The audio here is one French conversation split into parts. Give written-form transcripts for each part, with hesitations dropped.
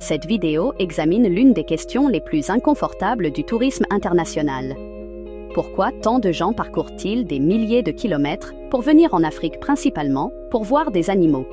Cette vidéo examine l'une des questions les plus inconfortables du tourisme international. Pourquoi tant de gens parcourent-ils des milliers de kilomètres pour venir en Afrique principalement pour voir des animaux,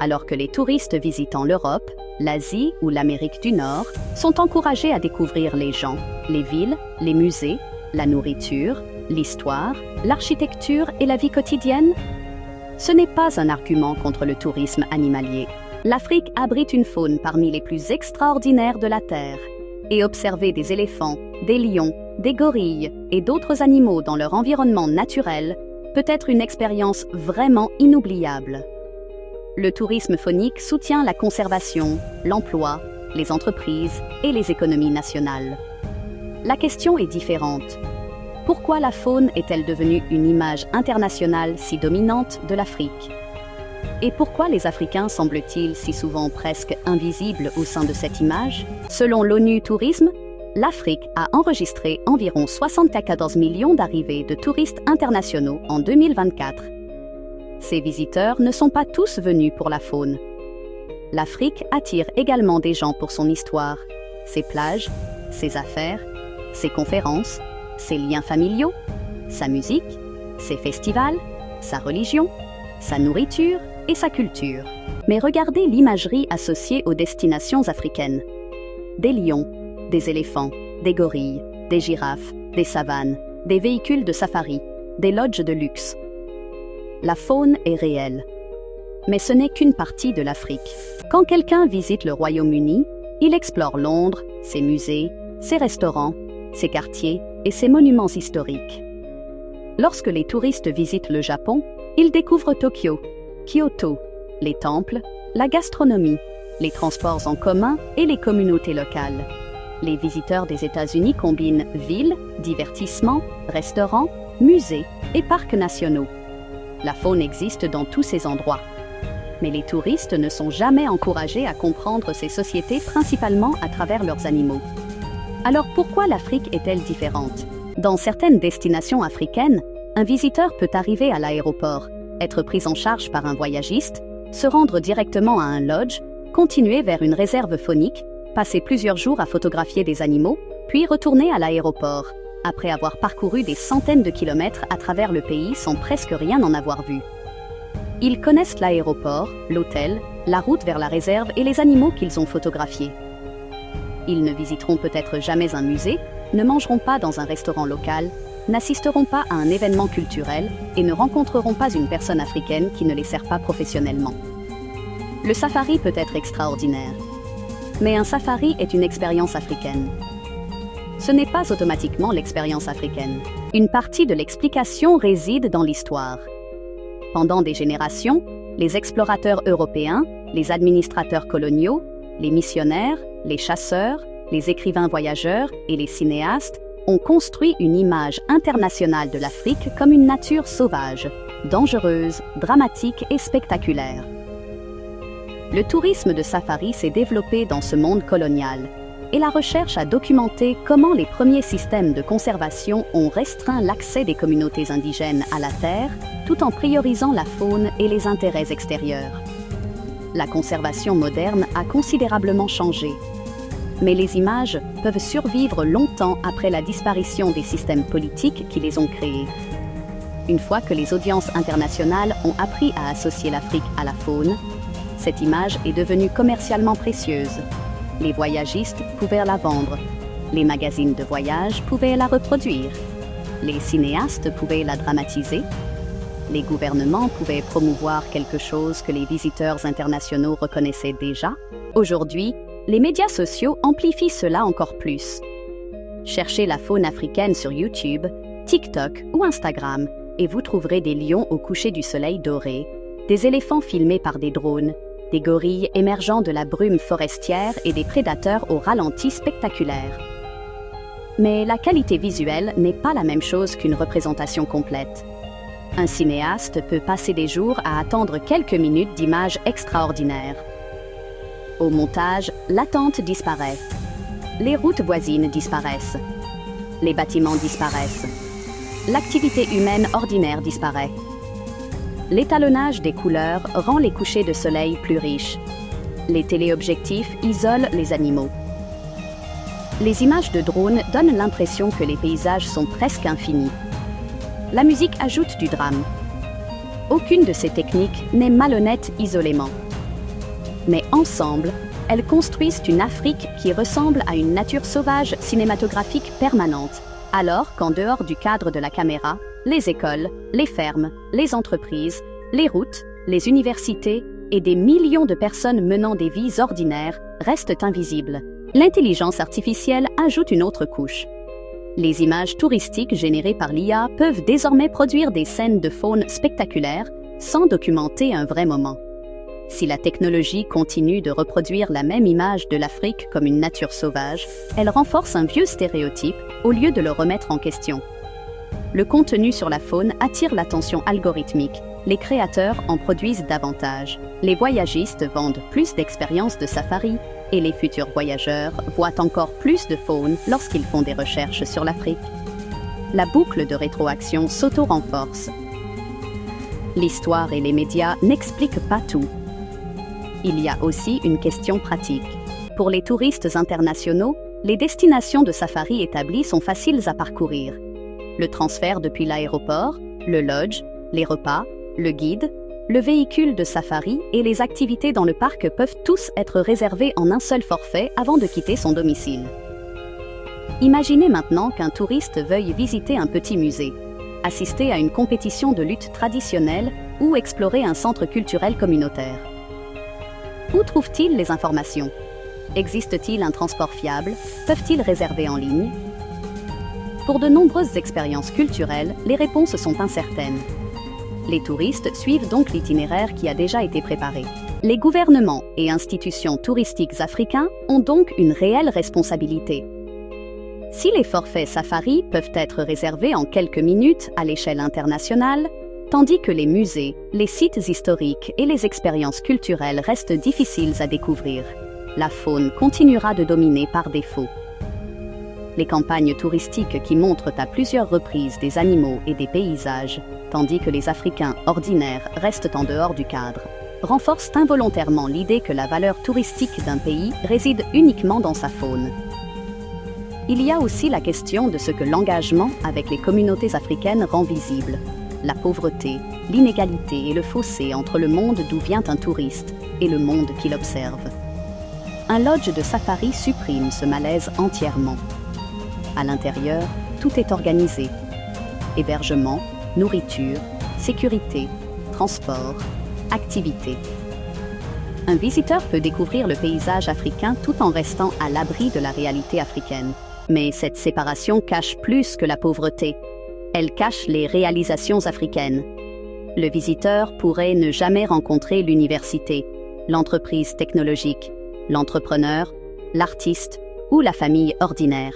alors que les touristes visitant l'Europe, l'Asie ou l'Amérique du Nord sont encouragés à découvrir les gens, les villes, les musées, la nourriture, l'histoire, l'architecture et la vie quotidienne? Ce n'est pas un argument contre le tourisme animalier. L'Afrique abrite une faune parmi les plus extraordinaires de la Terre. Et observer des éléphants, des lions, des gorilles et d'autres animaux dans leur environnement naturel peut être une expérience vraiment inoubliable. Le tourisme faunique soutient la conservation, l'emploi, les entreprises et les économies nationales. La question est différente. Pourquoi la faune est-elle devenue une image internationale si dominante de l'Afrique? Et pourquoi les Africains semblent-ils si souvent presque invisibles au sein de cette image? Selon l'ONU Tourisme, l'Afrique a enregistré environ 74 millions d'arrivées de touristes internationaux en 2024. Ces visiteurs ne sont pas tous venus pour la faune. L'Afrique attire également des gens pour son histoire, ses plages, ses affaires, ses conférences, ses liens familiaux, sa musique, ses festivals, sa religion, sa nourriture et sa culture. Mais regardez l'imagerie associée aux destinations africaines. Des lions, des éléphants, des gorilles, des girafes, des savanes, des véhicules de safari, des lodges de luxe. La faune est réelle. Mais ce n'est qu'une partie de l'Afrique. Quand quelqu'un visite le Royaume-Uni, il explore Londres, ses musées, ses restaurants, ses quartiers et ses monuments historiques. Lorsque les touristes visitent le Japon, ils découvrent Tokyo, Kyoto, les temples, la gastronomie, les transports en commun et les communautés locales. Les visiteurs des États-Unis combinent villes, divertissements, restaurants, musées et parcs nationaux. La faune existe dans tous ces endroits. Mais les touristes ne sont jamais encouragés à comprendre ces sociétés principalement à travers leurs animaux. Alors pourquoi l'Afrique est-elle différente? Dans certaines destinations africaines, un visiteur peut arriver à l'aéroport, être pris en charge par un voyagiste, se rendre directement à un lodge, continuer vers une réserve faunique, passer plusieurs jours à photographier des animaux, puis retourner à l'aéroport, après avoir parcouru des centaines de kilomètres à travers le pays sans presque rien en avoir vu. Ils connaissent l'aéroport, l'hôtel, la route vers la réserve et les animaux qu'ils ont photographiés. Ils ne visiteront peut-être jamais un musée, ne mangeront pas dans un restaurant local, n'assisteront pas à un événement culturel et ne rencontreront pas une personne africaine qui ne les sert pas professionnellement. Le safari peut être extraordinaire, mais un safari est une expérience africaine. Ce n'est pas automatiquement l'expérience africaine. Une partie de l'explication réside dans l'histoire. Pendant des générations, les explorateurs européens, les administrateurs coloniaux, les missionnaires, les chasseurs, les écrivains voyageurs et les cinéastes ont construit une image internationale de l'Afrique comme une nature sauvage, dangereuse, dramatique et spectaculaire. Le tourisme de safari s'est développé dans ce monde colonial, et la recherche a documenté comment les premiers systèmes de conservation ont restreint l'accès des communautés indigènes à la terre, tout en priorisant la faune et les intérêts extérieurs. La conservation moderne a considérablement changé, mais les images peuvent survivre longtemps après la disparition des systèmes politiques qui les ont créées. Une fois que les audiences internationales ont appris à associer l'Afrique à la faune, cette image est devenue commercialement précieuse. Les voyagistes pouvaient la vendre, les magazines de voyage pouvaient la reproduire, les cinéastes pouvaient la dramatiser, les gouvernements pouvaient promouvoir quelque chose que les visiteurs internationaux reconnaissaient déjà. Aujourd'hui, les médias sociaux amplifient cela encore plus. Cherchez la faune africaine sur YouTube, TikTok ou Instagram et vous trouverez des lions au coucher du soleil doré, des éléphants filmés par des drones, des gorilles émergeant de la brume forestière et des prédateurs au ralenti spectaculaires. Mais la qualité visuelle n'est pas la même chose qu'une représentation complète. Un cinéaste peut passer des jours à attendre quelques minutes d'images extraordinaires. Au montage, l'attente disparaît. Les routes voisines disparaissent. Les bâtiments disparaissent. L'activité humaine ordinaire disparaît. L'étalonnage des couleurs rend les couchers de soleil plus riches. Les téléobjectifs isolent les animaux. Les images de drone donnent l'impression que les paysages sont presque infinis. La musique ajoute du drame. Aucune de ces techniques n'est malhonnête isolément. Mais ensemble, elles construisent une Afrique qui ressemble à une nature sauvage cinématographique permanente, alors qu'en dehors du cadre de la caméra, les écoles, les fermes, les entreprises, les routes, les universités et des millions de personnes menant des vies ordinaires restent invisibles. L'intelligence artificielle ajoute une autre couche. Les images touristiques générées par l'IA peuvent désormais produire des scènes de faune spectaculaires sans documenter un vrai moment. Si la technologie continue de reproduire la même image de l'Afrique comme une nature sauvage, elle renforce un vieux stéréotype au lieu de le remettre en question. Le contenu sur la faune attire l'attention algorithmique. Les créateurs en produisent davantage. Les voyagistes vendent plus d'expériences de safari et les futurs voyageurs voient encore plus de faune lorsqu'ils font des recherches sur l'Afrique. La boucle de rétroaction s'auto-renforce. L'histoire et les médias n'expliquent pas tout. Il y a aussi une question pratique. Pour les touristes internationaux, les destinations de safari établies sont faciles à parcourir. Le transfert depuis l'aéroport, le lodge, les repas, le guide, le véhicule de safari et les activités dans le parc peuvent tous être réservés en un seul forfait avant de quitter son domicile. Imaginez maintenant qu'un touriste veuille visiter un petit musée, assister à une compétition de lutte traditionnelle ou explorer un centre culturel communautaire. Où trouve-t-il les informations? Existe-t-il un transport fiable? Peuvent-ils réserver en ligne? Pour de nombreuses expériences culturelles, les réponses sont incertaines. Les touristes suivent donc l'itinéraire qui a déjà été préparé. Les gouvernements et institutions touristiques africains ont donc une réelle responsabilité. Si les forfaits safari peuvent être réservés en quelques minutes à l'échelle internationale, tandis que les musées, les sites historiques et les expériences culturelles restent difficiles à découvrir, la faune continuera de dominer par défaut. Les campagnes touristiques qui montrent à plusieurs reprises des animaux et des paysages, tandis que les Africains ordinaires restent en dehors du cadre, renforcent involontairement l'idée que la valeur touristique d'un pays réside uniquement dans sa faune. Il y a aussi la question de ce que l'engagement avec les communautés africaines rend visible. La pauvreté, l'inégalité et le fossé entre le monde d'où vient un touriste et le monde qu'il observe. Un lodge de safari supprime ce malaise entièrement. À l'intérieur, tout est organisé. Hébergement, nourriture, sécurité, transport, activités. Un visiteur peut découvrir le paysage africain tout en restant à l'abri de la réalité africaine. Mais cette séparation cache plus que la pauvreté. Elle cache les réalisations africaines. Le visiteur pourrait ne jamais rencontrer l'université, l'entreprise technologique, l'entrepreneur, l'artiste ou la famille ordinaire.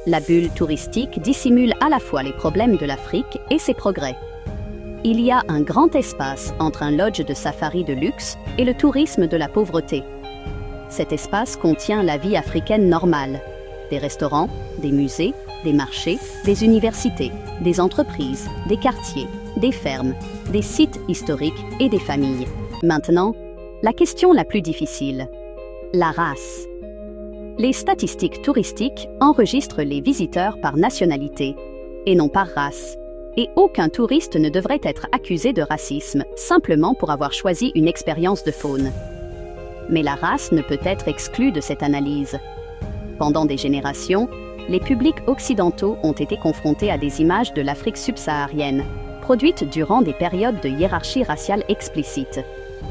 La bulle touristique dissimule à la fois les problèmes de l'Afrique et ses progrès. Il y a un grand espace entre un lodge de safari de luxe et le tourisme de la pauvreté. Cet espace contient la vie africaine normale. Des restaurants, des musées, des marchés, des universités, des entreprises, des quartiers, des fermes, des sites historiques et des familles. Maintenant, la question la plus difficile. La race. Les statistiques touristiques enregistrent les visiteurs par nationalité et non par race. Et aucun touriste ne devrait être accusé de racisme simplement pour avoir choisi une expérience de faune. Mais la race ne peut être exclue de cette analyse. Pendant des générations, les publics occidentaux ont été confrontés à des images de l'Afrique subsaharienne, produites durant des périodes de hiérarchie raciale explicite.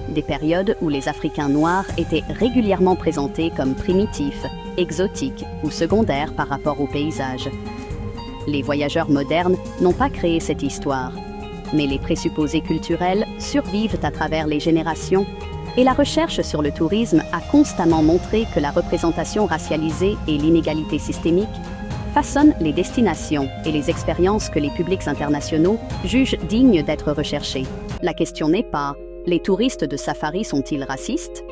Des périodes où les Africains noirs étaient régulièrement présentés comme primitifs, exotiques ou secondaires par rapport au paysage. Les voyageurs modernes n'ont pas créé cette histoire, mais les présupposés culturels survivent à travers les générations et la recherche sur le tourisme a constamment montré que la représentation racialisée et l'inégalité systémique façonnent les destinations et les expériences que les publics internationaux jugent dignes d'être recherchées. La question n'est pas « les touristes de safari sont-ils racistes ?»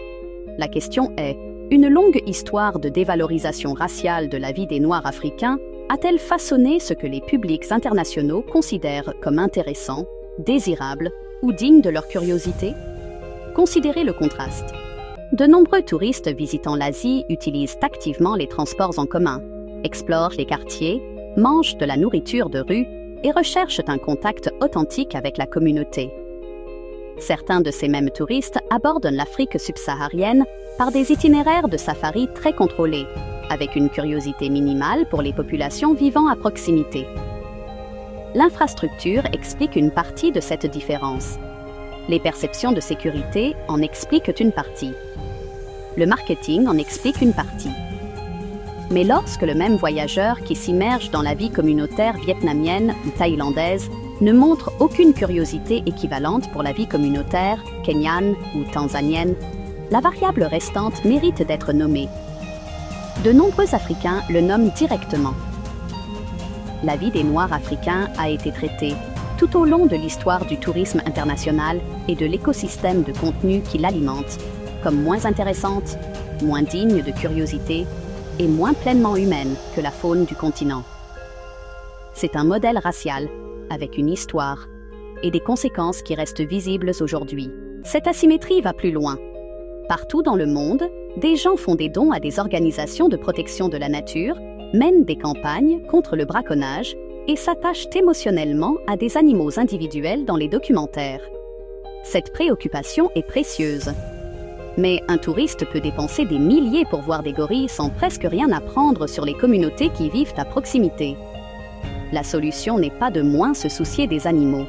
La question est « une longue histoire de dévalorisation raciale de la vie des Noirs africains a-t-elle façonné ce que les publics internationaux considèrent comme intéressant, désirable ou digne de leur curiosité ?» Considérez le contraste. De nombreux touristes visitant l'Asie utilisent activement les transports en commun, explorent les quartiers, mangent de la nourriture de rue et recherchent un contact authentique avec la communauté. Certains de ces mêmes touristes abordent l'Afrique subsaharienne par des itinéraires de safari très contrôlés, avec une curiosité minimale pour les populations vivant à proximité. L'infrastructure explique une partie de cette différence. Les perceptions de sécurité en expliquent une partie. Le marketing en explique une partie. Mais lorsque le même voyageur qui s'immerge dans la vie communautaire vietnamienne ou thaïlandaise ne montre aucune curiosité équivalente pour la vie communautaire kenyane ou tanzanienne, la variable restante mérite d'être nommée. De nombreux Africains le nomment directement. La vie des Noirs africains a été traitée tout au long de l'histoire du tourisme international et de l'écosystème de contenu qui l'alimente, comme moins intéressante, moins digne de curiosité et moins pleinement humaine que la faune du continent. C'est un modèle racial, avec une histoire, et des conséquences qui restent visibles aujourd'hui. Cette asymétrie va plus loin. Partout dans le monde, des gens font des dons à des organisations de protection de la nature, mènent des campagnes contre le braconnage et s'attachent émotionnellement à des animaux individuels dans les documentaires. Cette préoccupation est précieuse. Mais un touriste peut dépenser des milliers pour voir des gorilles sans presque rien apprendre sur les communautés qui vivent à proximité. La solution n'est pas de moins se soucier des animaux.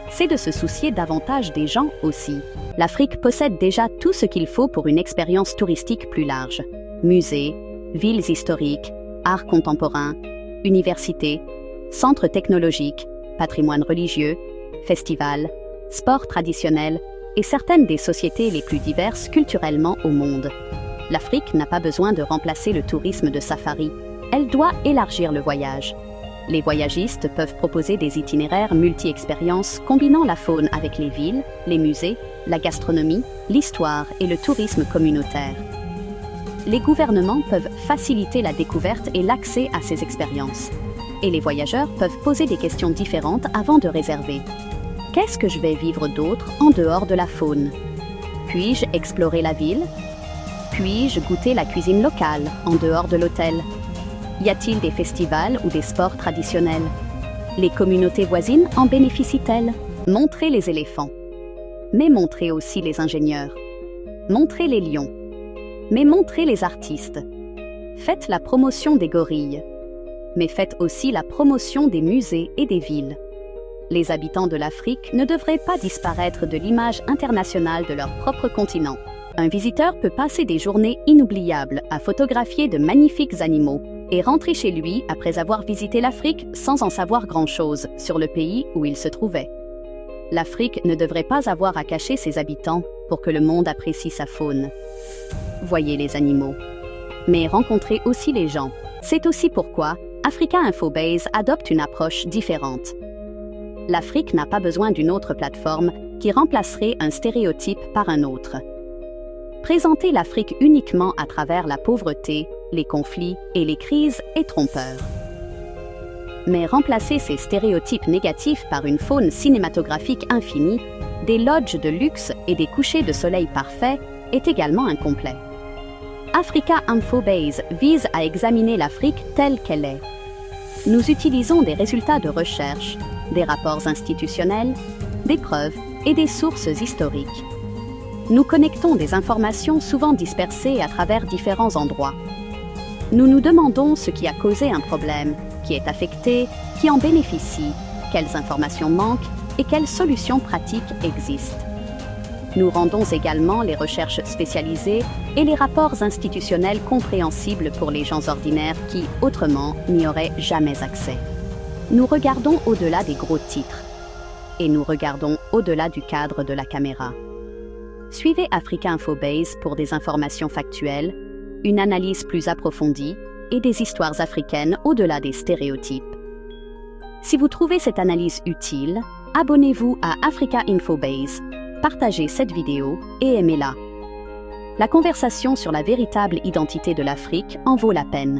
C'est de se soucier davantage des gens aussi. L'Afrique possède déjà tout ce qu'il faut pour une expérience touristique plus large. Musées, villes historiques, art contemporain, universités, centres technologiques, patrimoine religieux, festivals, sports traditionnels et certaines des sociétés les plus diverses culturellement au monde. L'Afrique n'a pas besoin de remplacer le tourisme de safari. Elle doit élargir le voyage. Les voyagistes peuvent proposer des itinéraires multi-expériences combinant la faune avec les villes, les musées, la gastronomie, l'histoire et le tourisme communautaire. Les gouvernements peuvent faciliter la découverte et l'accès à ces expériences. Et les voyageurs peuvent poser des questions différentes avant de réserver. Qu'est-ce que je vais vivre d'autre en dehors de la faune? Puis-je explorer la ville? Puis-je goûter la cuisine locale en dehors de l'hôtel? Y a-t-il des festivals ou des sports traditionnels? Les communautés voisines en bénéficient-elles? Montrez les éléphants. Mais montrez aussi les ingénieurs. Montrez les lions. Mais montrez les artistes. Faites la promotion des gorilles. Mais faites aussi la promotion des musées et des villes. Les habitants de l'Afrique ne devraient pas disparaître de l'image internationale de leur propre continent. Un visiteur peut passer des journées inoubliables à photographier de magnifiques animaux et rentrer chez lui après avoir visité l'Afrique sans en savoir grand-chose sur le pays où il se trouvait. L'Afrique ne devrait pas avoir à cacher ses habitants pour que le monde apprécie sa faune. Voyez les animaux, mais rencontrez aussi les gens. C'est aussi pourquoi Africa Infobase adopte une approche différente. L'Afrique n'a pas besoin d'une autre plateforme qui remplacerait un stéréotype par un autre. Présenter l'Afrique uniquement à travers la pauvreté, les conflits et les crises est trompeur. Mais remplacer ces stéréotypes négatifs par une faune cinématographique infinie, des lodges de luxe et des couchers de soleil parfaits est également incomplet. Africa Infobase vise à examiner l'Afrique telle qu'elle est. Nous utilisons des résultats de recherche, des rapports institutionnels, des preuves et des sources historiques. Nous connectons des informations souvent dispersées à travers différents endroits. Nous nous demandons ce qui a causé un problème, qui est affecté, qui en bénéficie, quelles informations manquent et quelles solutions pratiques existent. Nous rendons également les recherches spécialisées et les rapports institutionnels compréhensibles pour les gens ordinaires qui, autrement, n'y auraient jamais accès. Nous regardons au-delà des gros titres et nous regardons au-delà du cadre de la caméra. Suivez Africa Infobase pour des informations factuelles, une analyse plus approfondie et des histoires africaines au-delà des stéréotypes. Si vous trouvez cette analyse utile, abonnez-vous à Africa Infobase, partagez cette vidéo et aimez-la. La conversation sur la véritable identité de l'Afrique en vaut la peine.